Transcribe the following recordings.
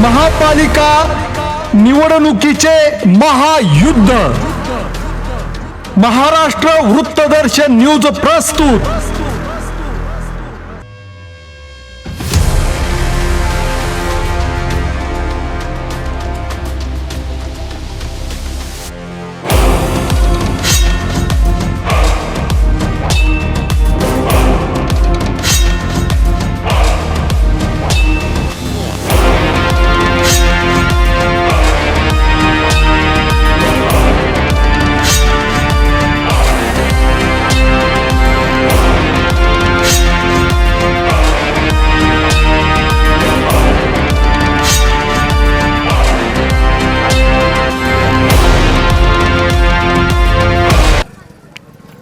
महापालिका निवडणुकीचे महायुद्ध महाराष्ट्र वृत्तदर्शन न्यूज प्रस्तुत।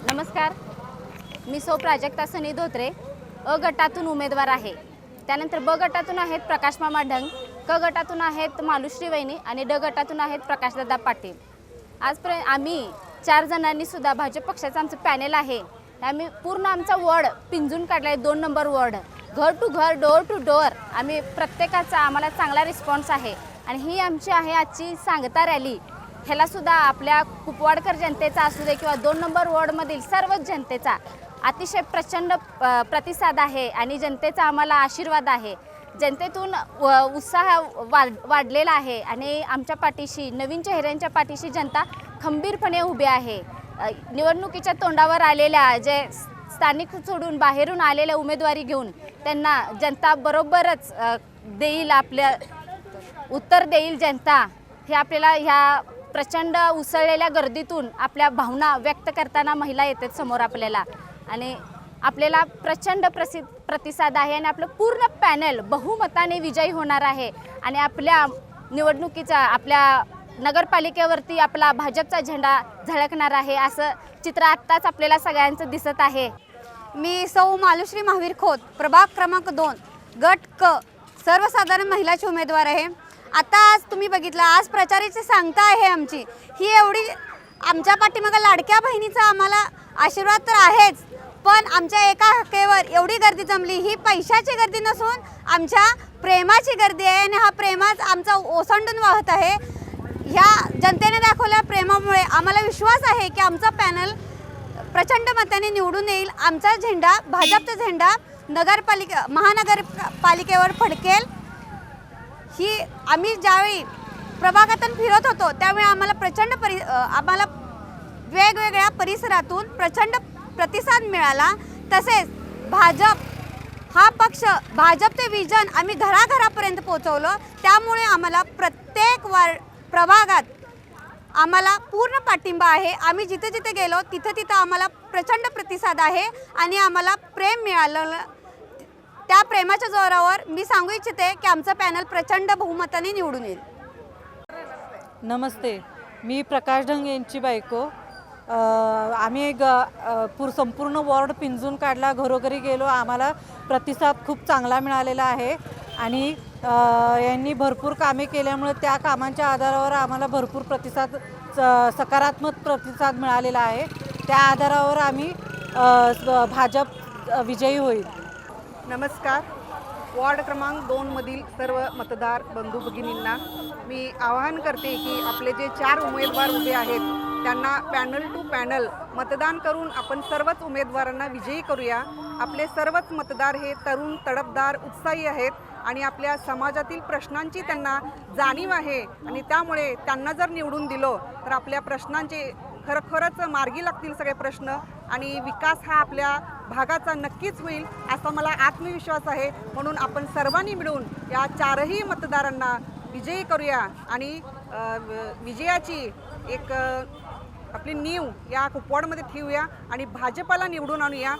नमस्कार, मी प्राजक्ता सनी धोत्रे अ गटातून उमेदवार आहे। त्यानंतर ब गटातून आहेत प्रकाश मामा ढंग, क गटातून आहेत मालुश्री वहिनी आणि ड गटातून आहेत प्रकाशदादा पाटील। आजपर्यंत आम्ही 4 जणांनी सुद्धा भाजप पक्षाचं आमचं पॅनेल आहे। आम्ही पूर्ण आमचा वॉर्ड पिंजून काढला आहे, 2 नंबर वॉर्ड, घर टू घर, डोअर टू डोअर। आम्ही प्रत्येकाचा आम्हाला चांगला रिस्पॉन्स आहे आणि ही आमची आहे आजची सांगता रॅली। ह्याला सुद्धा आपल्या कुपवाडकर जनतेचा असू दे किंवा 2 नंबर वॉर्डमधील सर्वच जनतेचा अतिशय प्रचंड प्रतिसाद आहे आणि जनतेचा आम्हाला आशीर्वाद आहे। जनतेतून उत्साह वाढलेला आहे आणि आमच्या पाठीशी, नवीन चेहऱ्यांच्या पाठीशी जनता खंबीरपणे उभी आहे। निवडणुकीच्या तोंडावर आलेल्या जे स्थानिक सोडून बाहेरून आलेल्या उमेदवारी घेऊन त्यांना जनता बरोबरच देईल, आपल्या उत्तर देईल जनता। हे आपल्याला ह्या प्रचंड उसळलेल्या गर्दीतून आपल्या भावना व्यक्त करताना महिला येतात समोर आपल्याला आणि आपल्याला प्रचंड प्रतिसाद आहे आणि आपलं पूर्ण पॅनल बहुमताने विजयी होणार आहे आणि आपल्या निवडणुकीचा, आपल्या नगरपालिकेवरती आपला भाजपचा झेंडा झळकणार आहे असं चित्र आत्ताच आपल्याला सगळ्यांचं दिसत आहे। मी सौ मालुश्री महावीर खोत, प्रभाग क्रमांक 2 गट क सर्वसाधारण महिलाची उमेदवार आहे। आता आज तुम्ही बघितलं, आज प्रचाराची सांगता आहे आमची ही एवढी, आमच्या पाठीमागे लाडक्या बहिणीचा आम्हाला आशीर्वाद तर आहेच, पण आमच्या एका हक्केवर एवढी गर्दी जमली, ही पैशाची गर्दी नसून आमच्या प्रेमाची गर्दी आहे आणि हा प्रेमाच आमचा ओसंडून वाहत आहे। ह्या जनतेने दाखवल्या प्रेमामुळे आम्हाला विश्वास आहे की आमचा पॅनल प्रचंड मताने निवडून येईल। आमचा झेंडा, भाजपचा झेंडा महानगरपालिकेवर फडकेल। ही आम्ही ज्यावेळी प्रभागातून फिरत होतो त्यावेळी आम्हाला वेगवेगळ्या परिसरातून प्रचंड प्रतिसाद मिळाला। तसेच भाजप हा पक्ष, भाजपचे विजन आम्ही घराघरापर्यंत पोहोचवलं। त्यामुळे आम्हाला प्रत्येक प्रभागात आम्हाला पूर्ण पाठिंबा आहे। आम्ही जिथे जिथे गेलो तिथे आम्हाला प्रचंड प्रतिसाद आहे आणि आम्हाला प्रेम मिळालं। त्या प्रेमाच्या जोरावर मी सांगू इच्छिते की आमचं पॅनल प्रचंड बहुमताने निवडून येईल। नमस्ते, मी प्रकाश ढंग यांची बायको। आम्ही संपूर्ण वॉर्ड पिंजून काढला, घरोघरी गेलो, आम्हाला प्रतिसाद खूप चांगला मिळालेला आहे आणि यांनी भरपूर कामे केल्यामुळे त्या कामांच्या आधारावर आम्हाला भरपूर सकारात्मक प्रतिसाद मिळालेला आहे। त्या आधारावर आम्ही भाजप विजयी होईल। नमस्कार, वॉर्ड क्रमांक 2 मधील सर्व मतदार बंधू भगिनींना मी आवाहन करते की आपले जे 4 उमेदवार उभे आहेत त्यांना पॅनल टू पॅनल मतदान करून आपण सर्वच उमेदवारांना विजयी करूया। आपले सर्वच मतदार हे तरुण, तडफदार, उत्साही आहेत आणि आपल्या समाजातील प्रश्नांची त्यांना जाणीव आहे आणि त्यामुळे त्यांना जर निवडून दिलं तर आपल्या प्रश्नांचे खरंच मार्गी लागतील सगळे प्रश्न आणि विकास हा आपल्या भागाचा नक्कीच होईल असा मला आत्मविश्वास आहे। म्हणून आपण सर्वांनी मिळून या 4ही मतदारांना विजयी करूया आणि विजयाची एक आपली नीव या कुपवाडमध्ये ठेवूया आणि भाजपाला निवडून आणूया।